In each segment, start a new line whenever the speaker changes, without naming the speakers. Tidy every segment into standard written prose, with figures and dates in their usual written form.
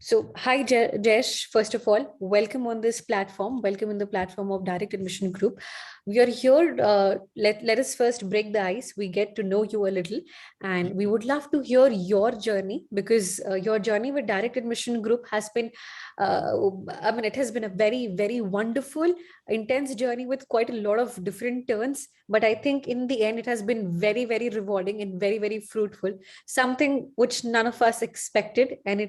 So, hi, Jesh. First of all, welcome on this platform. Welcome in the platform of Direct Admission Group. We are here. Let us first break the ice. We get to know you a little, and we would love to hear your journey because your journey with Direct Admission Group has been, uh, it has been a very, very wonderful, intense journey with quite a lot of different turns. But I think in the end, it has been very, very rewarding and very, very fruitful, something which none of us expected, and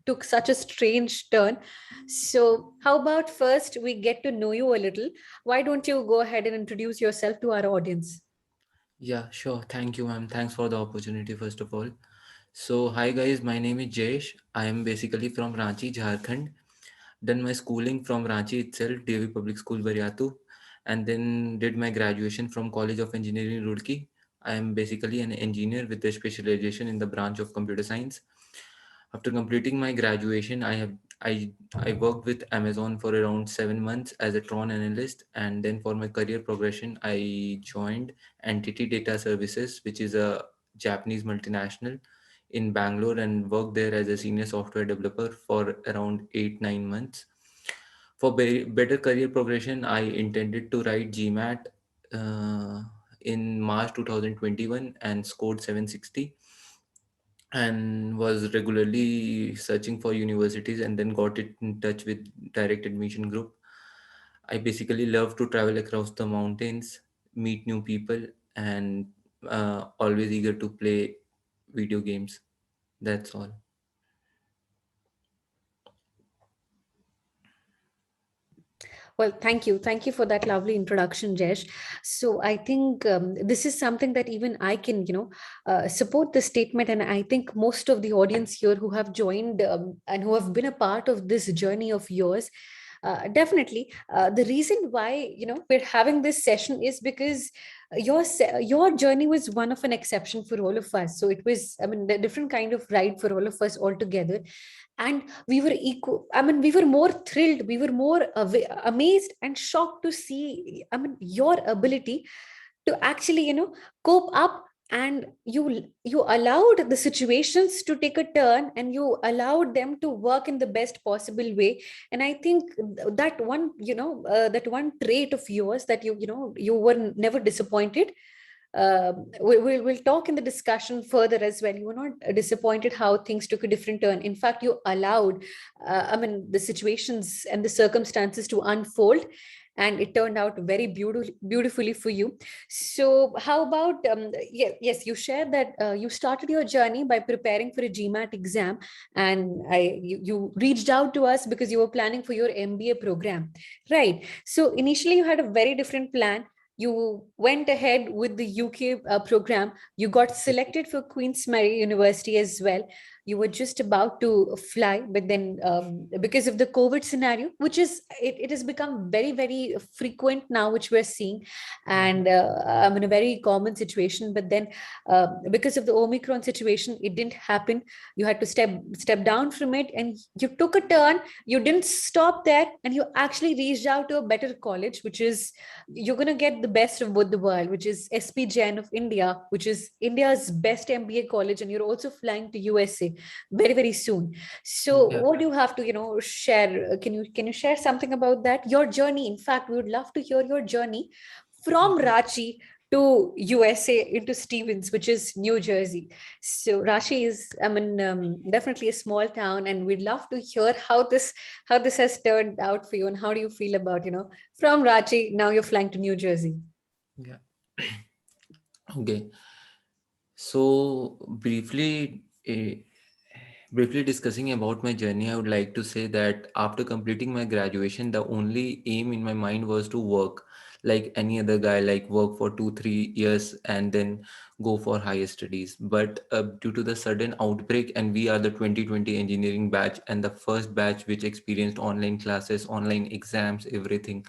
took such a strange turn. So how about first we get to know you a little? Why don't you go ahead and introduce yourself to our audience?
Yeah, sure. Thank you, ma'am. Thanks for the opportunity, first of all. So, hi guys, my name is Jayesh. I am basically from Ranchi, Jharkhand. Done my schooling from Ranchi itself, DAV Public School, Bariatu, and then did my graduation from College of Engineering, Roorkee. I am basically an engineer with a specialization in the branch of computer science. After completing my graduation, I worked with Amazon for around 7 months as a Tron analyst, and then for my career progression, I joined Entity Data Services, which is a Japanese multinational in Bangalore, and worked there as a senior software developer for around 8 9 months. For better career progression, I intended to write GMAT in March 2021 and scored 760, and was regularly searching for universities, and then got it in touch with Direct Admission Group. I basically love to travel across the mountains, meet new people, and always eager to play video games. That's all.
Well, thank you. Thank you for that lovely introduction, Jesh. So I think this is something that even I can, support the statement. And I think most of the audience here who have joined and who have been a part of this journey of yours, definitely. The reason why, we're having this session is because your journey was one of an exception for all of us. So it was, a different kind of ride for all of us altogether, and we were equal. We were more thrilled, we were more amazed and shocked to see, your ability to actually, cope up, and you allowed the situations to take a turn, and you allowed them to work in the best possible way. And I think that one trait of yours, that you were never disappointed. We'll talk in the discussion further as well. You were not disappointed how things took a different turn. In fact, you allowed, the situations and the circumstances to unfold, and it turned out very beautifully for you. So, how about, yes, you shared that you started your journey by preparing for a GMAT exam, and you reached out to us because you were planning for your MBA program, right? So, initially, you had a very different plan. You went ahead with the UK program. You got selected for Queen's Mary University as well. You were just about to fly, but then because of the COVID scenario, which it has become very, very frequent now, which we're seeing, and I'm in a very common situation. But then because of the Omicron situation, it didn't happen. You had to step down from it, and you took a turn. You didn't stop there, and you actually reached out to a better college, which is, you're going to get the best of both the world, which is SP Jain of India, which is India's best MBA college, and you're also flying to USA very, very soon. So
Yeah.
what do you have to, share? Can you share something about that, your journey? In fact, we would love to hear your journey from Rachi to USA into Stevens, which is New Jersey. So Rashi is, definitely a small town, and we'd love to hear how this has turned out for you, and how do you feel about, from Rachi, now you're flying to New Jersey.
Yeah. Okay. So briefly discussing about my journey, I would like to say that after completing my graduation, the only aim in my mind was to work like any other guy, like work for 2 3 years and then go for higher studies. But due to the sudden outbreak, and we are the 2020 engineering batch and the first batch which experienced online classes, online exams, everything.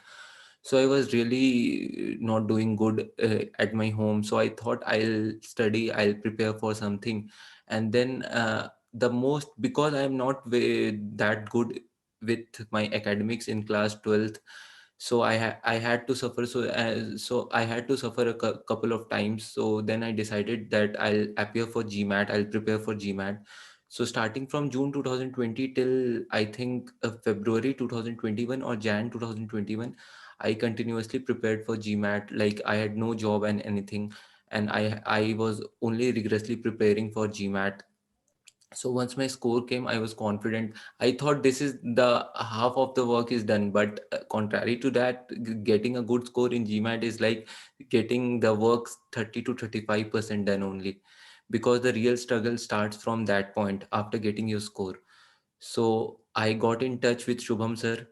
So I was really not doing good at my home. So I thought I'll study, I'll prepare for something. And then the most, because I'm not that good with my academics in class 12th, so I had to suffer. So I had to suffer a couple of times. So then I decided that I'll appear for GMAT, I'll prepare for GMAT. So starting from June 2020 till I think February 2021 or Jan 2021, I continuously prepared for GMAT. Like I had no job and anything, and I was only rigorously preparing for GMAT. So once my score came, I was confident. I thought this is the half of the work is done, but contrary to that, getting a good score in GMAT is like getting the works 30 to 35% done only, because the real struggle starts from that point after getting your score. So I got in touch with Shubham sir,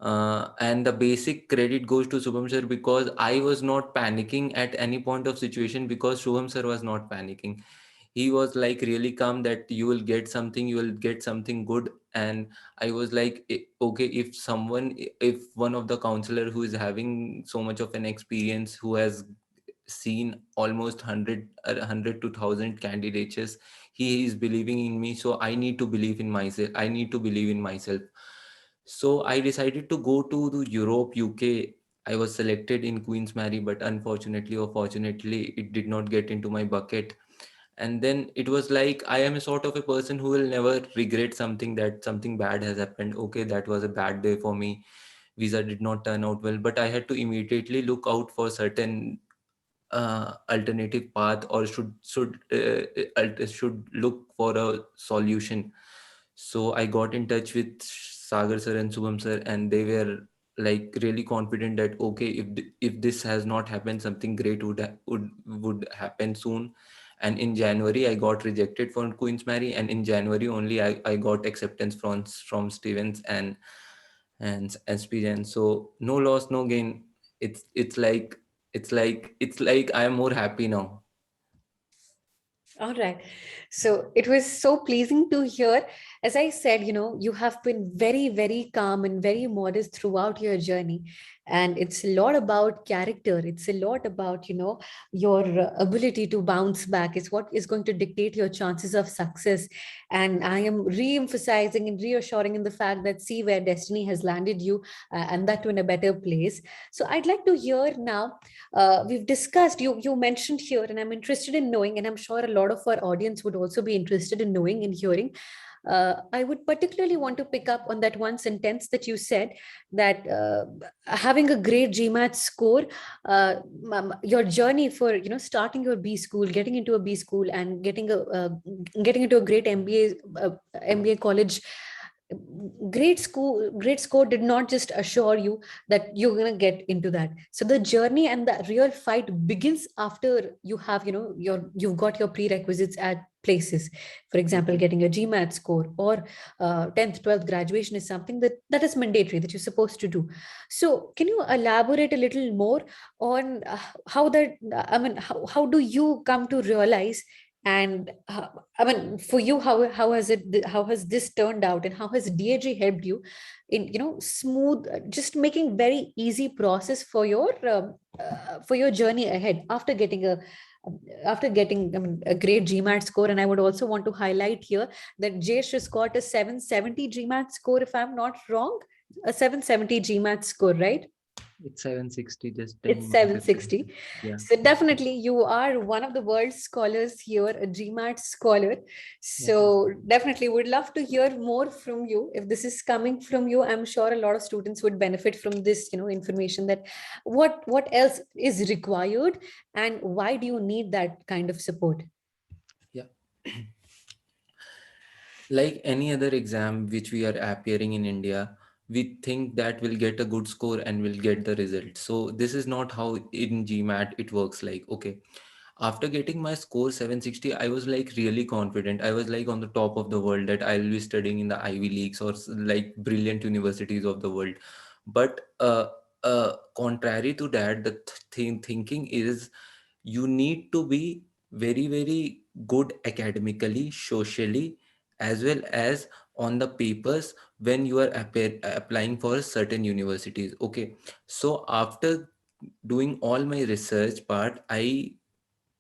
and the basic credit goes to Shubham sir, because I was not panicking at any point of situation, because Shubham sir was not panicking. He was like really calm that you will get something, you will get something good. And I was like, okay, if someone, if one of the counselor who is having so much of an experience, who has seen almost 100 to 1000 candidates, he is believing in me, so I need to believe in myself, I need to believe in myself. So I decided to go to the Europe, UK. I was selected in Queen's Mary, but unfortunately or fortunately, it did not get into my bucket. And then it was like, I am a sort of a person who will never regret something, that something bad has happened. Okay, that was a bad day for me. Visa did not turn out well, but I had to immediately look out for certain alternative path, or should look for a solution. So I got in touch with Sagar sir and Subham sir, and they were like really confident that okay, if this has not happened, something great would happen soon. And in January I got rejected for Queen's Mary, and in January only I got acceptance from Stevens and SPN. So no loss, no gain. It's like I am more happy now.
All right. So it was so pleasing to hear. As I said, you have been very, very calm and very modest throughout your journey. And it's a lot about character. It's a lot about, your ability to bounce back. It's what is going to dictate your chances of success. And I am re emphasizing and reassuring in the fact that see where destiny has landed you, and that to in a better place. So I'd like to hear now, we've discussed, you mentioned here, and I'm interested in knowing, and I'm sure a lot of our audience would also be interested in knowing and hearing. I would particularly want to pick up on that one sentence that you said, that having a great GMAT score, your journey for starting your B school, getting into a B school, and getting into a great MBA college, great score did not just assure you that you're going to get into that. So the journey and the real fight begins after you have you've got your prerequisites at places. For example, getting a GMAT score, or 10th 12th graduation is something that is mandatory, that you're supposed to do. So can you elaborate a little more on how that I mean how do you come to realize, and I mean, for you, how has this turned out, and how has DAG helped you in smooth, just making very easy process for your journey ahead after getting a great GMAT score. And I would also want to highlight here that Jayesh has got a 770 GMAT score, if I'm not wrong, a 770 GMAT score, right?
It's 760, just 10
It's
marks different.
760.
Yeah,
So definitely you are one of the world's scholars here, a GMAT scholar.
yeah.
So definitely would love to hear more from you. If this is coming from you, I'm sure a lot of students would benefit from this, information, that what else is required and why do you need that kind of support?
Yeah. Like any other exam which we are appearing in India, we think that we'll get a good score and we'll get the result. So this is not how in GMAT it works. Like, okay, after getting my score 760, I was like really confident. I was like on the top of the world, that I'll be studying in the Ivy Leagues or like brilliant universities of the world. But contrary to that, the thinking is you need to be very, very good academically, socially, as well as on the papers when you are applying for certain universities. Okay, so after doing all my research part, I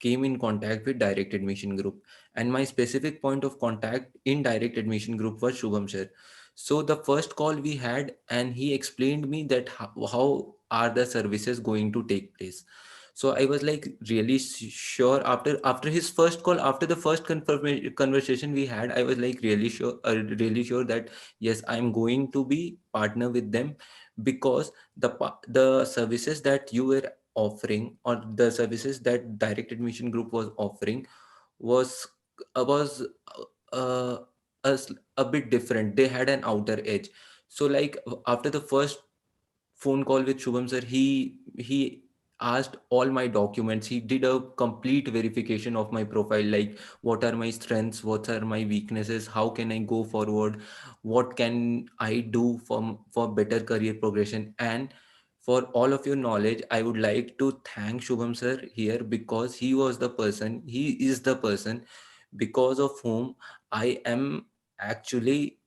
came in contact with direct admission group, and my specific point of contact in direct admission group was Shubham sir. So the first call we had, and he explained me that how are the services going to take place. So I was like really sure after his first call, after the first conversation we had, I was like really sure that yes, I'm going to be partner with them, because the services that you were offering, or the services that direct admission group was offering, was was uh, a bit different. They had an outer edge. So like after the first phone call with Shubham sir, he asked all my documents. He did a complete verification of my profile, like what are my strengths, what are my weaknesses, how can I go forward, what can I do for better career progression. And for all of your knowledge, I would like to thank Shubham sir here, because he is the person because of whom I am actually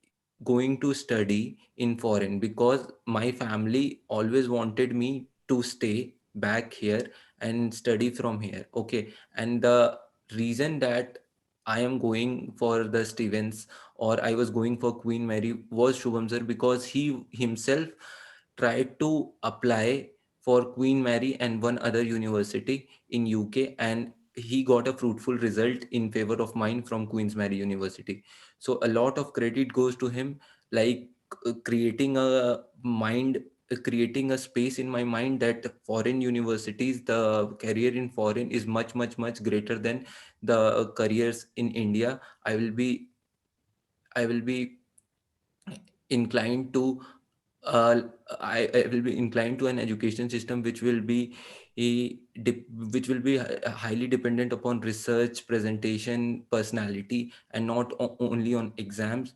going to study in foreign, because my family always wanted me to stay back here and study from here. Okay. And the reason that I am going for the Stevens, or I was going for Queen Mary, was Shubham sir, because he himself tried to apply for Queen Mary and one other university in UK, and he got a fruitful result in favor of mine from Queen's Mary University. So a lot of credit goes to him, like creating a creating a space in my mind that foreign universities, the career in foreign is much greater than the careers in India. I will be inclined to uh, I will be inclined to an education system which will be which will be highly dependent upon research, presentation, personality, and not only on exams.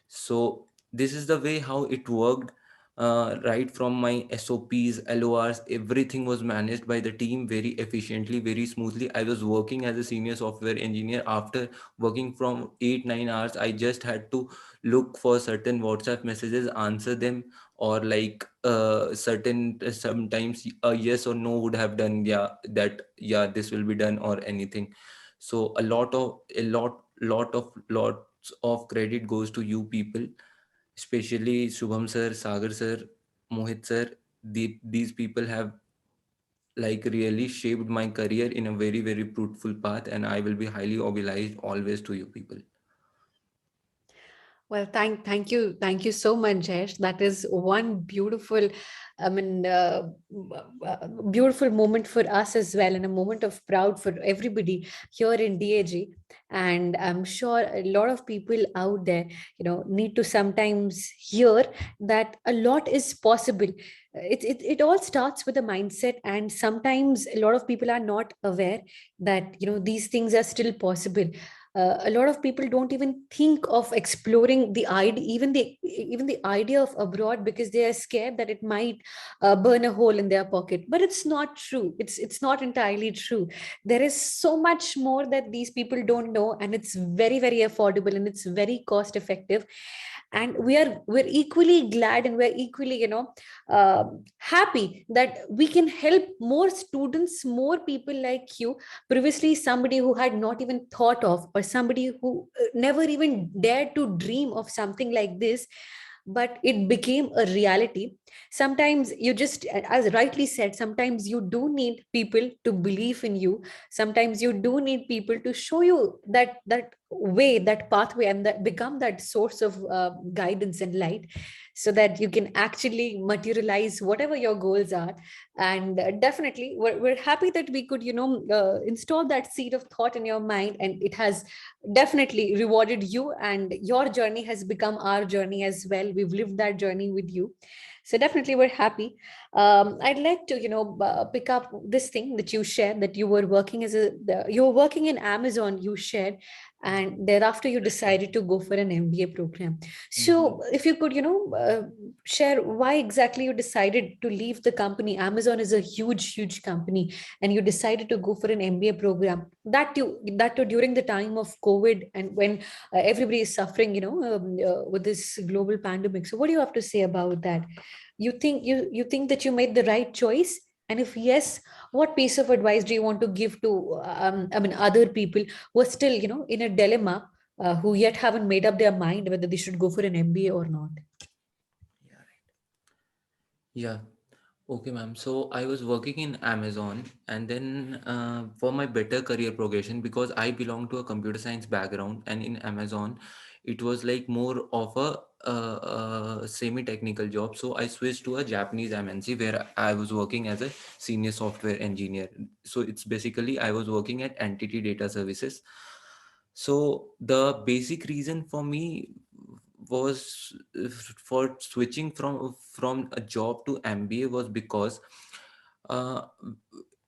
So this is the way how it worked. Right from my SOPs, LORs, everything was managed by the team very efficiently, very smoothly. I was working as a senior software engineer. After working from 8 9 hours, I just had to look for certain WhatsApp messages, answer them, or like certain sometimes a yes or no would have done, yeah, that yeah, this will be done, or anything. So lots of credit goes to you people, especially Shubham sir, Sagar sir, Mohit sir. These people have like really shaped my career in a very fruitful path, and I will be highly obliged always to you people.
Well, thank you so much, Jesh. That is one beautiful, I mean, beautiful moment for us as well, and a moment of proud for everybody here in DAG. And I'm sure a lot of people out there, need to sometimes hear that a lot is possible. It all starts with a mindset, and sometimes a lot of people are not aware that these things are still possible. A lot of people don't even think of exploring the idea, even the idea of abroad, because they are scared that it might burn a hole in their pocket. But it's not true. It's not entirely true. There is so much more that these people don't know, and it's very affordable, and it's very cost effective. And we're equally glad, and we're equally happy that we can help more students, more people like you. Previously, somebody who had not even thought of, or somebody who never even dared to dream of something like this, but it became a reality. Sometimes you just, as rightly said, sometimes you do need people to believe in you. Sometimes you do need people to show you that way, that pathway, and that become that source of guidance and light, so that you can actually materialize whatever your goals are. And definitely we're happy that we could install that seed of thought in your mind, and it has definitely rewarded you, and your journey has become our journey as well. We've lived that journey with you. So definitely we're happy. I'd like to pick up this thing that you shared, that you were working you were working in Amazon, you shared, and thereafter you decided to go for an MBA program.
Mhm.
So if you could share why exactly you decided to leave the company. Amazon is a huge company, and you decided to go for an MBA program, that too during the time of COVID, and when everybody is suffering with this global pandemic. So what do you have to say about that? You think that you made the right choice? And if yes, what piece of advice do you want to give to other people who are still in a dilemma, who yet haven't made up their mind whether they should go for an MBA or not?
Yeah. Okay, ma'am. So I was working in Amazon, and then for my better career progression, because I belong to a computer science background, and in Amazon, it was like more of a semi-technical job. So I switched to a Japanese MNC where I was working as a senior software engineer. So it's basically I was working at Entity Data Services. So the basic reason for me was for switching from a job to MBA was because uh,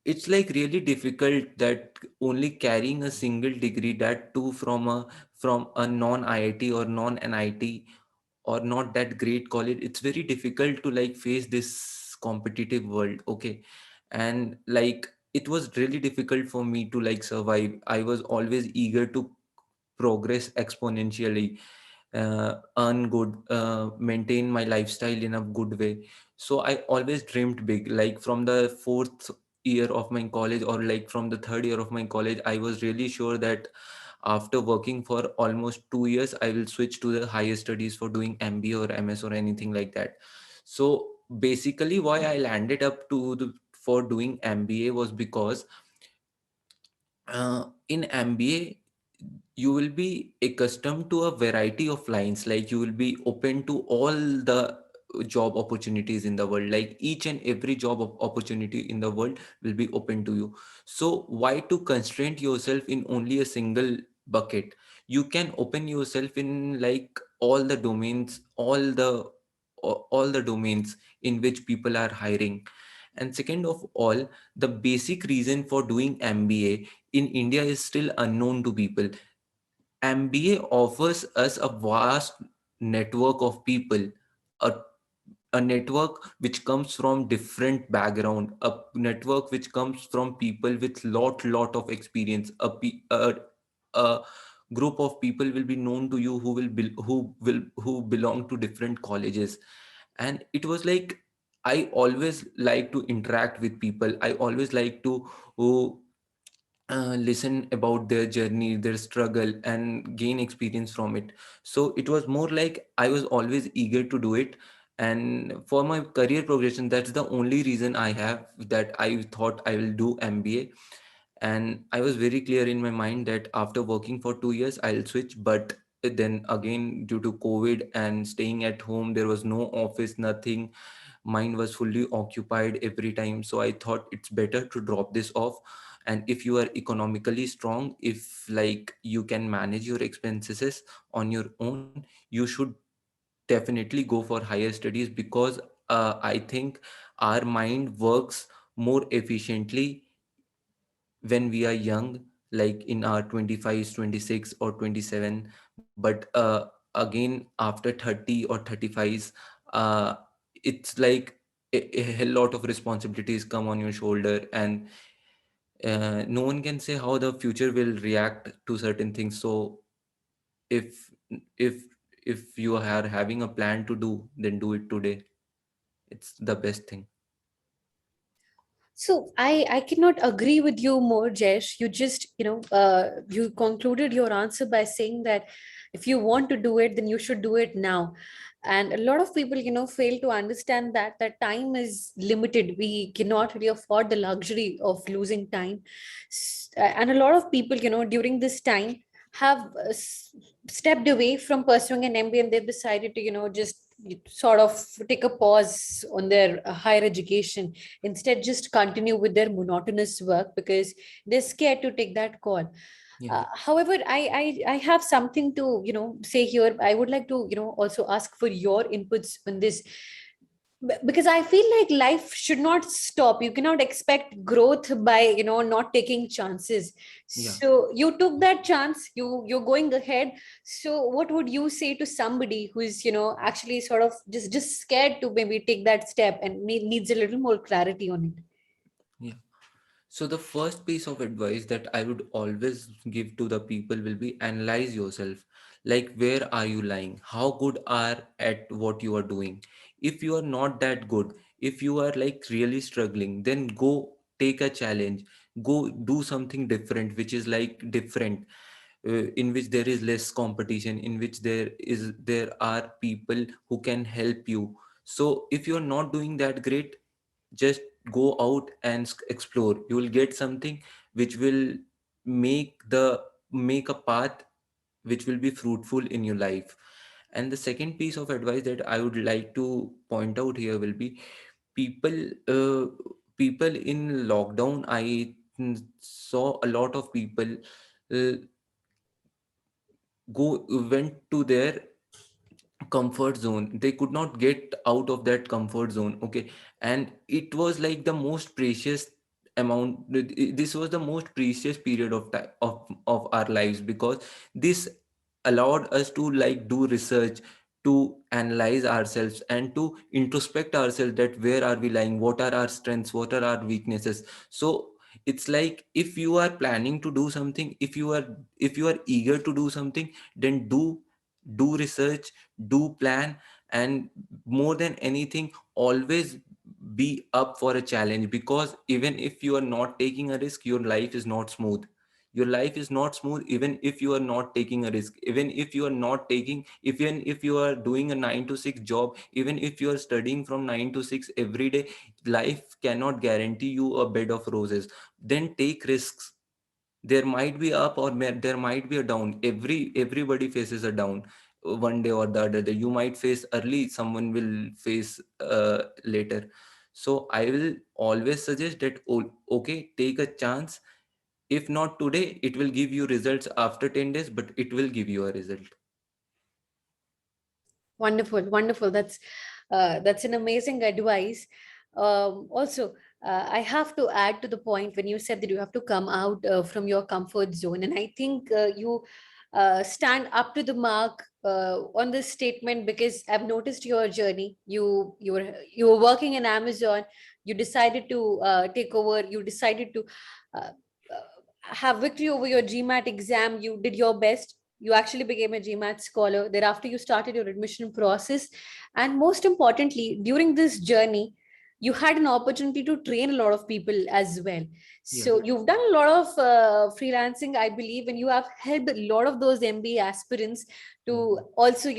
it's like really difficult that only carrying a single degree, that too from a non IIT or non NIT or not that great college, it's very difficult to like face this competitive world. Okay, and like it was really difficult for me to like survive. I was always eager to progress exponentially, earn good, maintain my lifestyle in a good way. So I always dreamed big. Like from the fourth year of my college, or like from the third year of my college, I was really sure that after working for almost 2 years, I will switch to the higher studies for doing MBA or MS or anything like that. So basically, why I landed up for doing MBA was because in MBA, you will be accustomed to a variety of lines. Like you will be open to all the job opportunities in the world. Like each and every opportunity in the world will be open to you. So why to constrain yourself in only a single bucket? You can open yourself in like all the domains, all the domains in which people are hiring. And second of all, the basic reason for doing MBA in India is still unknown to people. MBA offers us a vast network of people, a, a network which comes from different background, a network which comes from people with lot of experience, a group of people will be known to you who belong to different colleges. And it was like I always like to interact with people. I always like to uh, listen about their journey, their struggle, and gain experience from it. So it was more like I was always eager to do it. And for my career progression, that's the only reason I have, that I thought I will do MBA. And I was very clear in my mind that after working for 2 years, I'll switch. But then again, due to COVID and staying at home, there was no office, nothing. Mind was fully occupied every time. So I thought it's better to drop this off. And if you are economically strong, if like you can manage your expenses on your own, you should definitely go for higher studies, because I think our mind works more efficiently when we are young, like in our 25s, 26 or 27. But again, after 30 or 35s, uh, it's like a hell lot of responsibilities come on your shoulder. And no one can say how the future will react to certain things. So if if if you are having a plan to do, then do it today. It's the best thing.
So I cannot agree with you more, Jesh. You just, you concluded your answer by saying that if you want to do it, then you should do it now. And a lot of people, fail to understand that time is limited. We cannot really afford the luxury of losing time. And a lot of people, during this time have stepped away from pursuing an MBA, and they've decided to, just sort of take a pause on their higher education, instead just continue with their monotonous work because they're scared to take that call.
Yeah.
However, I have something to say here. I would like to also ask for your inputs on this. Because I feel like life should not stop. You cannot expect growth by not taking chances.
Yeah.
So you took that chance, you're going ahead. So what would you say to somebody who's actually sort of just scared to maybe take that step and needs a little more clarity on it?
Yeah. So the first piece of advice that I would always give to the people will be analyze yourself. Like where are you lying? How good are at what you are doing? If you are not that good, if you are like really struggling, then go take a challenge. Go do something different, which is like different, in which there is less competition, in which there are people who can help you. So if you're not doing that great, Just go out and explore. You will get something which will make the make a path which will be fruitful in your life. And the second piece of advice that I would like to point out here will be, people uh, people in lockdown, I saw a lot of people uh, go went to their comfort zone. They could not get out of that comfort zone. Okay, and it was like the most precious amount. This was the most precious period of time of our lives, because this allowed us to like do research, to analyze ourselves and to introspect ourselves, that where are we lying, what are our strengths, what are our weaknesses. So it's like, if you are planning to do something, if you are eager to do something, then do research, do plan, and more than anything, always be up for a challenge. Because even if you are not taking a risk, your life is not smooth. Your life is not smooth even if you are not taking a risk. Even if you are not taking, even if you are doing a 9 to 6 job, even if you are studying from 9 to 6 every day, life cannot guarantee you a bed of roses. Then take risks. There might be up, or there might be a down. Everybody faces a down, one day or the other day. You might face early, someone will face later. So I will always suggest that, okay, take a chance. If not today, it will give you results after 10 days, but it will give you a result.
Wonderful, wonderful. That's an amazing advice. Also, I have to add to the point when you said that you have to come out from your comfort zone, and I think you stand up to the mark on this statement, because I've noticed your journey. You were working in Amazon. You decided to take over. You decided to uh, have victory over your GMAT exam. You did your best. You actually became a GMAT scholar. Thereafter, you started your admission process. And most importantly, during this journey, you had an opportunity to train a lot of people as well.
Yeah.
So you've done a lot of freelancing, I believe, and you have helped a lot of those MBA aspirants to
Mhm.
also,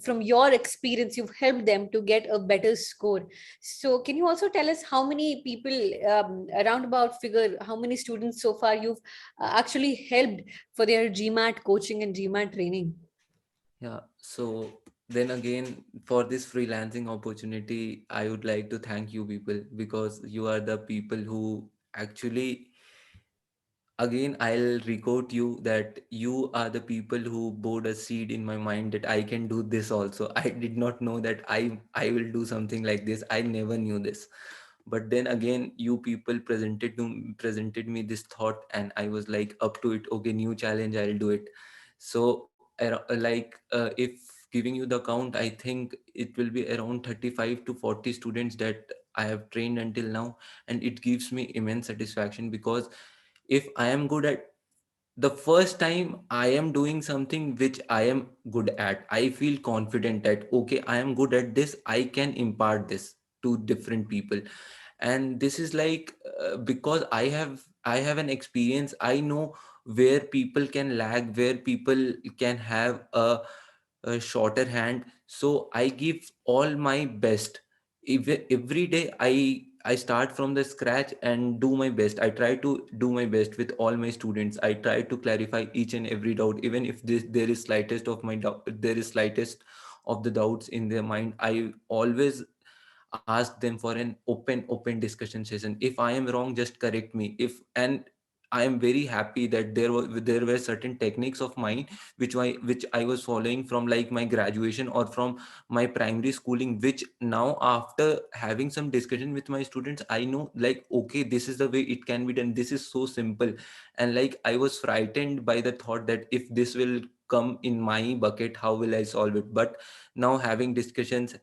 from your experience, you've helped them to get a better score. So can you also tell us how many people, around about figure, how many students so far you've actually helped for their GMAT coaching and GMAT training?
Yeah, so then again, for this freelancing opportunity, I would like to thank you people, because you are the people who actually, again, I'll record you, that you are the people who bore a seed in my mind that I can do this also. I did not know that I will do something like this. I never knew this. But then again, you people presented me this thought, and I was like up to it. Okay, new challenge, I'll do it. So if giving you the count, I think it will be around 35 to 40 students that I have trained until now. And it gives me immense satisfaction, because if I am good at, the first time I am doing something which I am good at, I feel confident that, okay, I am good at this, I can impart this to different people. And this is like, because I have an experience. I know where people can lag, where people can have a shorter hand. So I give all my best. Every day I start from the scratch and do my best. I try to do my best with all my students. I try to clarify each and every doubt, even if there is slightest of my doubt, there is slightest of the doubts in their mind. I always ask them for an open discussion session. If I am wrong, just correct me. If and I am very happy that there were certain techniques of mine which I was following from like my graduation or from my primary schooling, which now after having some discussion with my students, I know like, okay, this is the way it can be done. This is so simple. And like, I was frightened by the thought that if this will come in my bucket, how will I solve it? But now having discussions,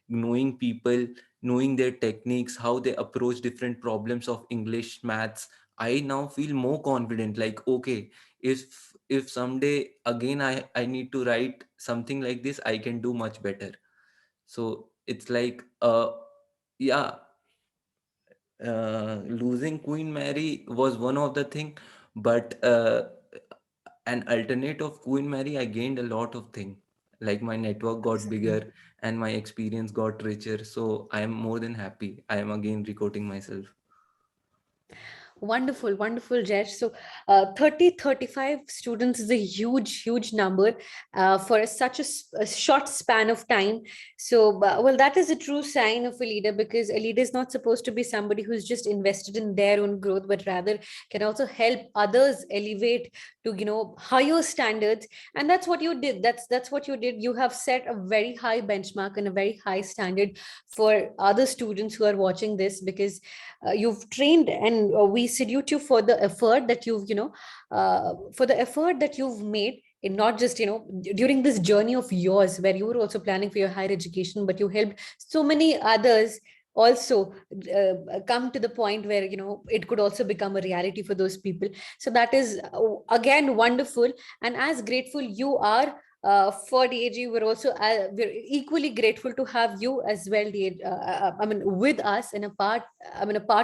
knowing people, knowing their techniques, how they approach different problems of English, maths, I now feel more confident. Like, okay, if if someday again I need to write something like this, I can do much better. So it's like, yeah, losing Queen Mary was one of the thing, but an alternate of Queen Mary, I gained a lot of thing. Like my network got
Exactly.
bigger and my experience got richer. So I am more than happy. I am again recording myself.
Wonderful, wonderful, Jesh. So, 30, 35 students is a huge, huge number for such a short span of time. So, well, that is a true sign of a leader, because a leader is not supposed to be somebody who's just invested in their own growth, but rather can also help others elevate to, higher standards. And that's what you did. That's what you did. You have set a very high benchmark and a very high standard for other students who are watching this, because you've trained, and we salute you for the effort that for the effort that you've made in not just during this journey of yours, where you were also planning for your higher education, but you helped so many others also come to the point where it could also become a reality for those people. So that is again wonderful. And as grateful you are for DAG, we're equally grateful to have you as well, DAG, I mean, with us and a part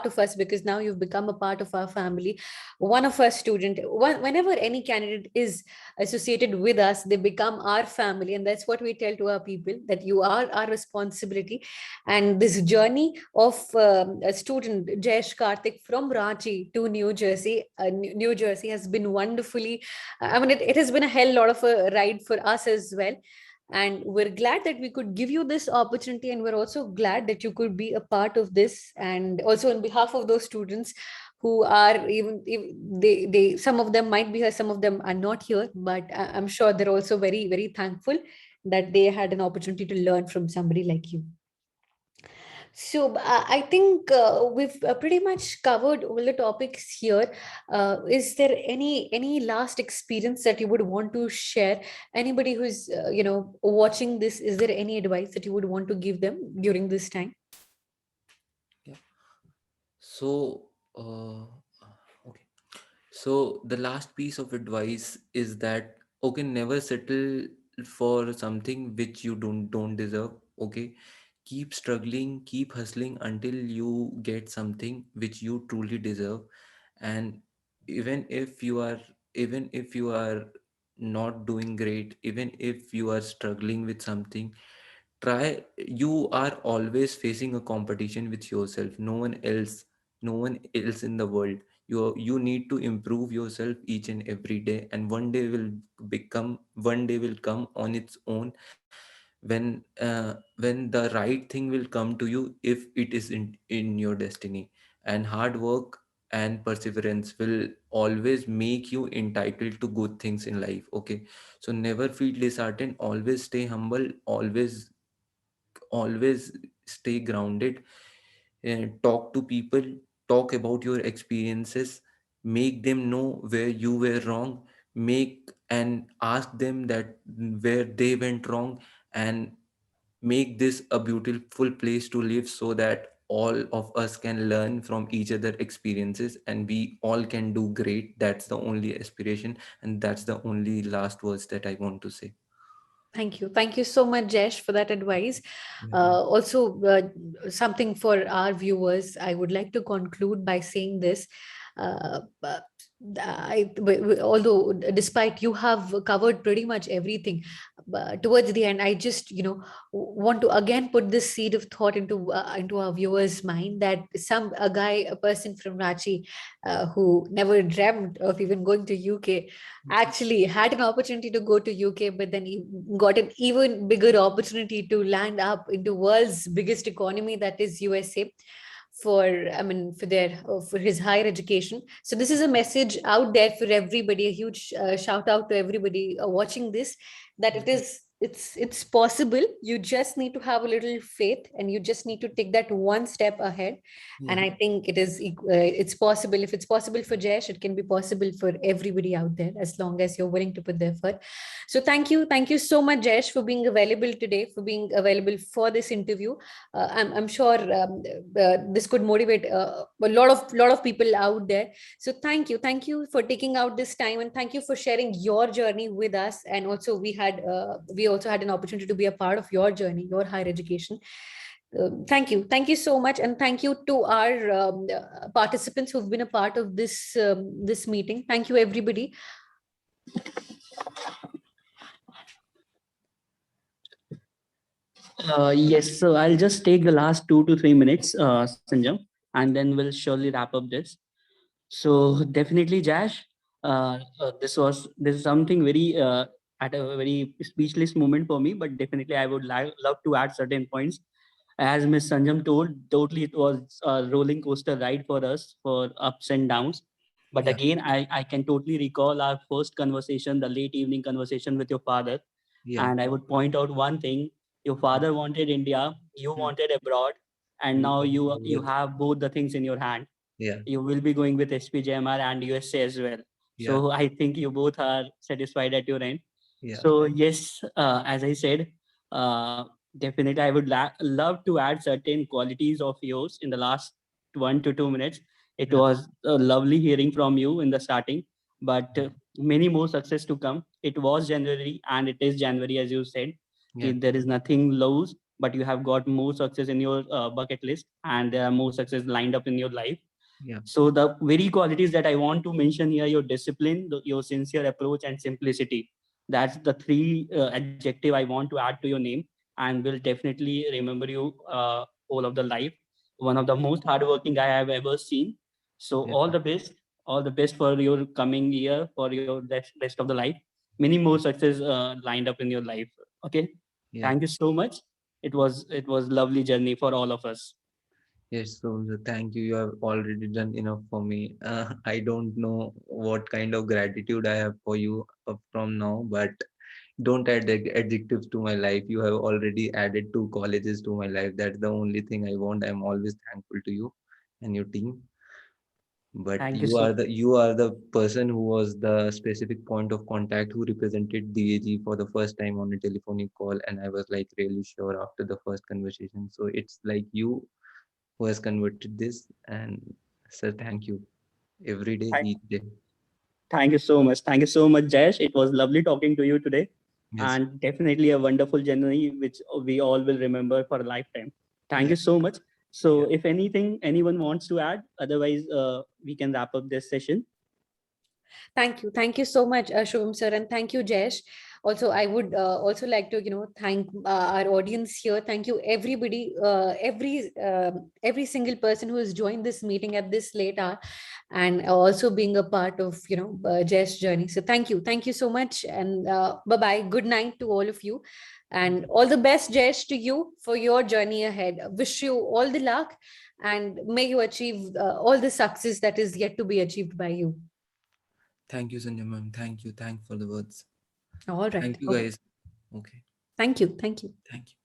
of us, because now you've become a part of our family. One of our student, whenever any candidate is associated with us, they become our family, and that's what we tell to our people, that you are our responsibility. And this journey of a student, Jayesh Karthik, from Ranchi to New Jersey has been wonderfully, I mean, it has been a hell lot of a ride for us as well. And we're glad that we could give you this opportunity. And we're also glad that you could be a part of this. And also on behalf of those students who are even, if they some of them might be here, some of them are not here, but I'm sure they're also very, very thankful that they had an opportunity to learn from somebody like you. So I think we've pretty much covered all the topics here. Is there any last experience that you would want to share? Anybody who's watching this, is there any advice that you would want to give them during this time?
Yeah. So, okay. So the last piece of advice is that, okay, never settle for something which you don't deserve. Okay, keep struggling, keep hustling until you get something which you truly deserve. And even if you are even if you are not doing great, even if you are struggling with something, try. You are always facing a competition with yourself, no one else in the world. You need to improve yourself each and every day, and one day will come on its own, when the right thing will come to you, if it is in your destiny. And hard work and perseverance will always make you entitled to good things in life. Okay, so never feel disheartened, always stay humble, always stay grounded, and talk to people, talk about your experiences, make them know where you were wrong, make and ask them that where they went wrong, and make this a beautiful place to live, so that all of us can learn from each other experiences and we all can do great. That's the only aspiration, and that's the only last words that I want to say.
Thank you. Thank you so much, Jesh, for that advice.
Yeah.
Also, something for our viewers, I would like to conclude by saying this. Although, despite you have covered pretty much everything, towards the end, I just, want to again put this seed of thought into our viewers' mind, that a person from Rachi, who never dreamt of even going to UK, actually had an opportunity to go to UK, but then he got an even bigger opportunity to land up into world's biggest economy, that is USA, for for his higher education. So this is a message out there for everybody, a huge shout out to everybody watching this, that it's possible. You just need to have a little faith, and you just need to take that one step ahead.
Yeah.
And I think it's possible. If it's possible for Jayesh, it can be possible for everybody out there, as long as you're willing to put the effort. So thank you so much, Jayesh, for being available today, for being available for this interview. I'm sure this could motivate a lot of people out there. So thank you for taking out this time, and thank you for sharing your journey with us. And also we also had an opportunity to be a part of your journey, your higher education. Thank you so much, and thank you to our participants who've been a part of this meeting. Thank you, everybody.
Yes, so I'll just take the last 2 to 3 minutes, Sanjam, and then we'll surely wrap up this. So definitely, Jash, this is something very at a very speechless moment for me. But definitely, I would love to add certain points. As Miss Sanjam told, totally it was a rolling coaster ride for us, for ups and downs. But
Yeah,
again, I can totally recall our first conversation, the late evening conversation with your father.
yeah,
And I would point out one thing: your father wanted India, you
mm,
wanted abroad, and
you
now
want to
you
go with,
have both the things in your hand.
yeah,
You will be going with SPJMR and USA as well.
yeah,
So I think you both are satisfied at your end.
yeah,
So yes, as I said, uh, definitely I would love to add certain qualities of yours in the last 1 to 2 minutes. It
yeah,
was lovely hearing from you in the starting, but many more success to come. It was January and it is January, as you said.
yeah,
There is nothing lows, but you have got more success in your bucket list, and there are more success lined up in your life.
yeah,
So the very qualities that I want to mention here: your discipline, your sincere approach, and simplicity. That's the three adjective I want to add to your name, and will definitely remember you all of the life. One of the most hardworking guy I've ever seen. So
yeah,
all the best for your coming year, for your rest of the life. Many more success lined up in your life. Okay,
yeah.
thank you so much. It was lovely journey for all of us.
Yes, so thank you. You have already done enough for me. I don't know what kind of gratitude I have for you from now, but don't add the adjectives to my life. You have already added 2 colleges to my life. That's the only thing I want. I'm always thankful to you and your team. But
Thank you
you are the person who was the specific point of contact who represented DAG for the first time on a telephonic call, and I was like really sure after the first conversation. So it's like you who has converted this, and sir, thank you every day,
so.
each day.
Thank you so much. Thank you so much, Jayesh. It was lovely talking to you today,
Yes,
and definitely a wonderful journey which we all will remember for a lifetime. Thank
yeah,
you so much. So,
yeah,
if anything anyone wants to add, otherwise we can wrap up this session.
Thank you. Thank you so much, Shubham sir, and thank you, Jesh. Also, I would also like to, thank our audience here. Thank you, everybody, every single person who has joined this meeting at this late hour, and also being a part of, Jesh's journey. So, thank you so much, and bye bye. Good night to all of you, and all the best, Jesh, to you for your journey ahead. Wish you all the luck, and may you achieve all the success that is yet to be achieved by you.
thank you, Sanjay ma'am. Thank you, thank for the words.
All right.
Thank you,
All right.
guys. Okay,
Thank you. Thank you.
thank you.